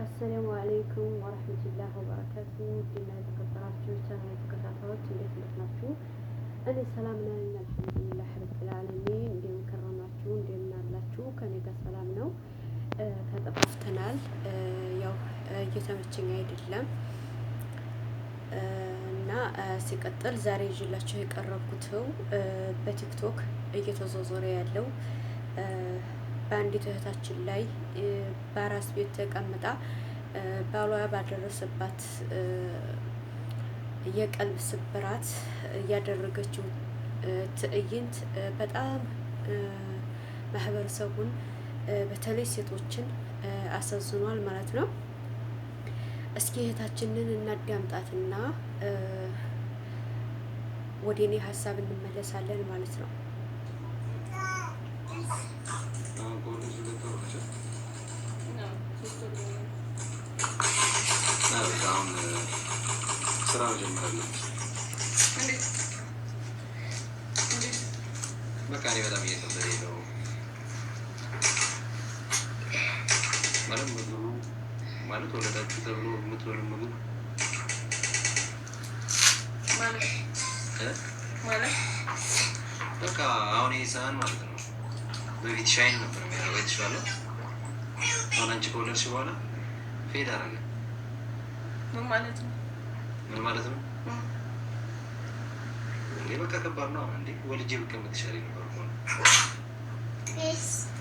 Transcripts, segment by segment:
አሰላሙ አለይኩም ወረህመቱላሂ ወበረካቱ። ውድና የተከበራችሁ ቻናል ተከታታዮች እንዴት ናችሁ? እኔ ሰላም ነኝ አልሐምዱሊላህ ረብል ዓለሚን። እንደምን ከረማችሁ? እንደምን አላችሁ? ከኔ ጋር ሰላም ነው። ተጠፋፍተናል። ያው እየተመቸኝ አይደለም እና ሲቀጥል ዛሬ ይዤላችሁ የቀረብኩት በቲክቶክ እየተዞዞረ ያለው በአንዲት እህታችን ላይ በአራስ ቤት ተቀምጣ ባሏ ባደረሰባት የቀልብ ስብራት ያደረገችው ትዕይንት በጣም ማህበረሰቡን በተለይ ሴቶችን አሳዝኗል ማለት ነው። እስኪ እህታችንን እናዳምጣትና ወደ እኔ ሀሳብ እንመለሳለን ማለት ነው። ስራ ጀምራለች። በቃ እኔ በጣም እየከበደኝ ነው ማለት ወለዳችሁ ተብሎ የምትበሉ ምግብ ማለት በቃ አሁን ይህ ሰሃን ማለት ነው። በፊት ሻይን ነበር የሚያደርገው የተሻለ። አሁን አንቺ ከወለድሽ በኋላ ፌድ አደረገ። ምን ማለት ነው? እንዴ በቃ ከባድ ነው እንዴ። ወልጄ ብቀመጥ ይሻለኝ ነበር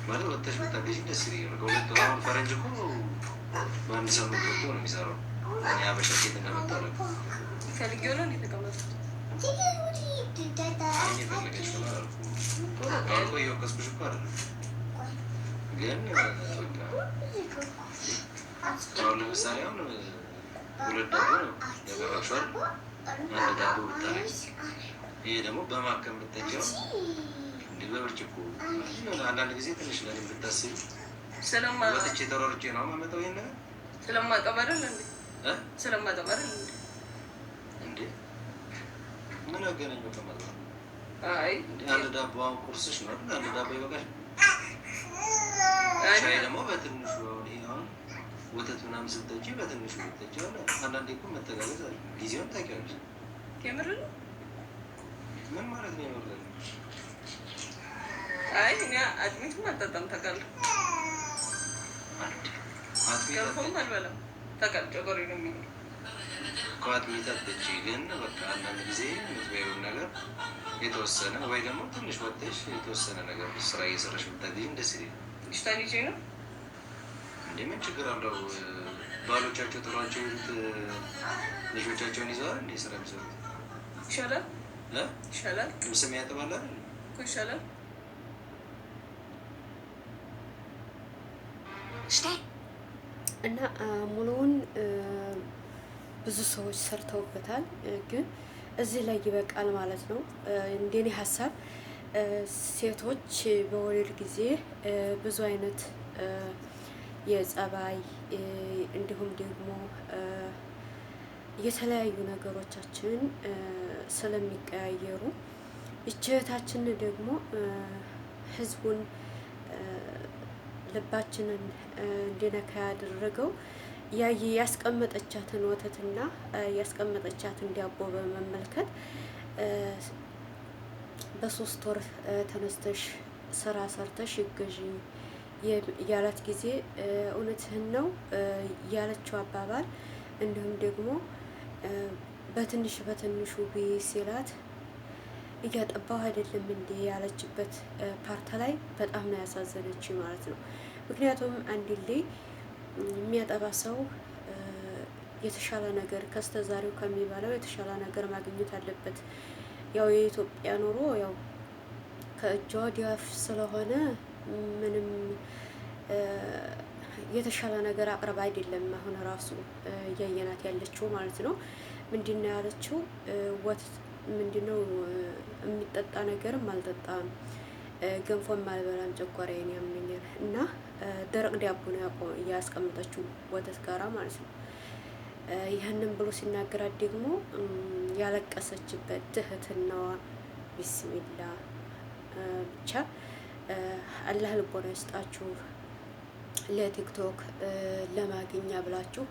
ማለት ወጥተሽ ብታገዢ ደስ ይለኛል። ከሁለት አሁን ፈረንጅ እኮ በአንድ ሳምንት ወጥቶ ነው የሚሰራው። እኔ አበሻ ሴት እንደመጣለ ፈልጌ ሆነ እንዴ ተቀመጥኩት የፈለገች ሆነ አልኩ። አሁን እኮ እየወቀስኩሽ እኮ አይደለም ግን አሁን ለምሳሌ አሁን ሁለት ዳቦ ነው ያቀረብሽው፣ አንድ ዳቦ ብታረጊ፣ ይሄ ደግሞ በማከም ብትጠጪው እንዲህ በብርጭቆ አንዳንድ ጊዜ ትንሽ ለኔ ብታስቢ ወጥቼ ተሯርጬ ነው የማመጣው። ይሄን ስለማጠብ አይደል እንዴ ምን አገናኘው ከማለት? አይ አንድ ዳቦ አሁን ቁርስሽ ነው አይደል? አንድ ዳቦ ይበቃሽ። ሻይ ደግሞ በትንሹ ወተት ምናምን ስትጠጪ በትንሹ ስትጠጪ አለ። አንዳንዴ እኮ መተጋገዝ አለ። ጊዜውን ታውቂያለሽ። የምር ነው። ምን ማለት ነው የምር ነው? አይ እኔ አጥሚትም አልጠጣም ታውቃለህ። አጥሚት አልበላም ታውቃለህ። ጨጓራዬ ነው የሚለው እኮ አጥሚት አትጠጪ። ግን በቃ አንዳንድ ጊዜ የምትበይውን ነገር የተወሰነ ወይ ደግሞ ትንሽ ወጥተሽ የተወሰነ ነገር ስራ እየሰራሽ ብታገኝ ደስ ይላል። ሽታሊጄ ነው እንዴ ምን ችግር አለው? ባሎቻቸው ጥሏቸው የሄዱት ልጆቻቸውን ይዘዋል እንዴ ስራ የሚሰሩት? ይሻላል ልብስ የሚያጥባል አይደል እኮ ይሻላል። እና ሙሉውን ብዙ ሰዎች ሰርተውበታል፣ ግን እዚህ ላይ ይበቃል ማለት ነው። እንደኔ ሀሳብ ሴቶች በወሊድ ጊዜ ብዙ አይነት የጸባይ እንዲሁም ደግሞ የተለያዩ ነገሮቻችን ስለሚቀያየሩ እህታችን ደግሞ ህዝቡን ልባችንን እንዲነካ ያደረገው ያስቀመጠቻትን ወተትና ያስቀመጠቻትን ዳቦ በመመልከት በሶስት ወር ተነስተሽ ስራ ሰርተሽ ይገዢ ያላት ጊዜ እውነትህን ነው ያለችው አባባል፣ እንዲሁም ደግሞ በትንሹ ሲላት እያጠባው አይደለም እንዴ ያለችበት ፓርት ላይ በጣም ነው ያሳዘነች ማለት ነው። ምክንያቱም አንድ ላይ የሚያጠባ ሰው የተሻለ ነገር ከስተዛሬው ከሚባለው የተሻለ ነገር ማግኘት አለበት። ያው የኢትዮጵያ ኑሮ ያው ከእጇ ወዲያ አፍ ስለሆነ ምንም የተሻለ ነገር አቅርባ አይደለም አሁን ራሱ እያየናት ያለችው ማለት ነው። ምንድነው ያለችው? ወተት ምንድነው የሚጠጣ ነገርም አልጠጣም፣ ገንፎም አልበላም፣ ጨጓራዬን ያመኛል እና ደረቅ ዳቦ ነው እያስቀመጠችው ወተት ጋራ ማለት ነው። ይህንን ብሎ ሲናገራት ደግሞ ያለቀሰችበት ትህትናዋ ቢስሚላ ብቻ አላህ ልቦና ይስጣችሁ። ለቲክቶክ ለማግኛ ብላችሁ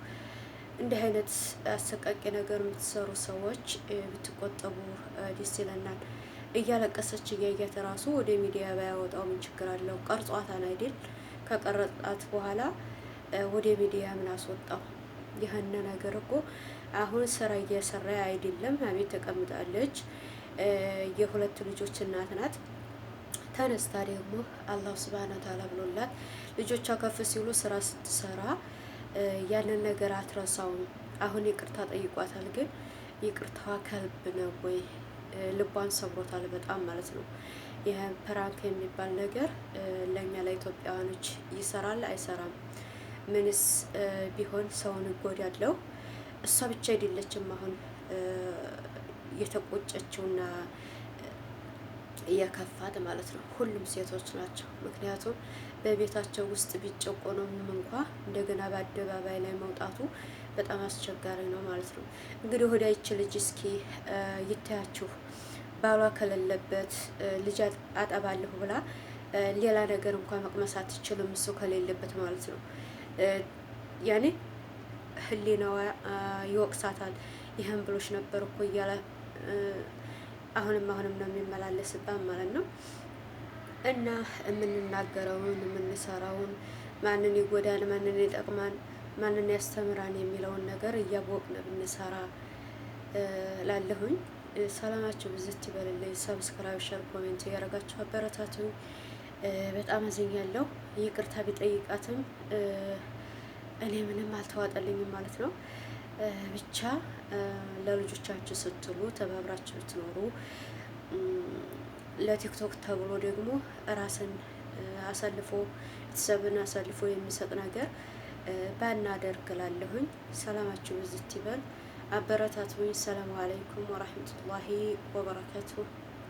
እንዲህ አይነት አሰቃቂ ነገር የምትሰሩ ሰዎች ብትቆጠቡ ደስ ይለናል። እያለቀሰች እያያት ራሱ ወደ ሚዲያ ባያወጣው ምን ችግር አለው? ቀርጿታን አይደል? ከቀረጣት በኋላ ወደ ሚዲያ ምን አስወጣው? ይህን ነገር እኮ አሁን ስራ እየሰራ አይደለም፣ አቤት ተቀምጣለች። የሁለት ልጆች እናት ናት። ተነስታ ደግሞ አላህ ሱብሃነሁ ወተዓላ ብሎላት ልጆቿ ከፍ ሲሉ ስራ ስትሰራ ያንን ነገር አትረሳውም። አሁን ይቅርታ ጠይቋታል፣ ግን ይቅርታዋ ከልብ ነው ወይ? ልቧን ሰብሮታል በጣም ማለት ነው። ይህ ፕራንክ የሚባል ነገር ለእኛ ለኢትዮጵያውያኖች ይሰራል አይሰራም? ምንስ ቢሆን ሰውን እጎዳለሁ? እሷ ብቻ አይደለችም አሁን የተቆጨችውና የከፋት ማለት ነው። ሁሉም ሴቶች ናቸው። ምክንያቱም በቤታቸው ውስጥ ቢጨቆኑም እንኳ እንደገና በአደባባይ ላይ መውጣቱ በጣም አስቸጋሪ ነው ማለት ነው። እንግዲህ ወደ ይች ልጅ እስኪ ይታያችሁ። ባሏ ከሌለበት ልጅ አጠባለሁ ብላ ሌላ ነገር እንኳን መቅመስ አትችልም፣ እሱ ከሌለበት ማለት ነው። ያኔ ህሊናዋ ይወቅሳታል። ይህን ብሎሽ ነበር እኮ እያለ አሁንም ነው የሚመላለስባት ማለት ነው። እና የምንናገረውን የምንሰራውን ማንን ይጎዳል፣ ማንን ይጠቅማል፣ ማንን ያስተምራን የሚለውን ነገር እያወቅን ብንሰራ ላለሁኝ። ሰላማችሁ ብዝት ይበልልኝ። ሰብስክራይብ፣ ሸር፣ ኮሜንት እያደረጋችሁ አበረታቱኝ። በጣም አዝኛለሁ። ይቅርታ ቢጠይቃትም እኔ ምንም አልተዋጠልኝም ማለት ነው። ብቻ ለልጆቻችሁ ስትሉ ተባብራችሁ ትኖሩ። ለቲክቶክ ተብሎ ደግሞ ራስን አሳልፎ ቤተሰብን አሳልፎ የሚሰጥ ነገር ባናደርግ እላለሁኝ። ሰላማችሁ ብዝት ይበል። አበረታቱኝ። ሰላም አለይኩም ወራህመቱላሂ ወበረካቱሁ።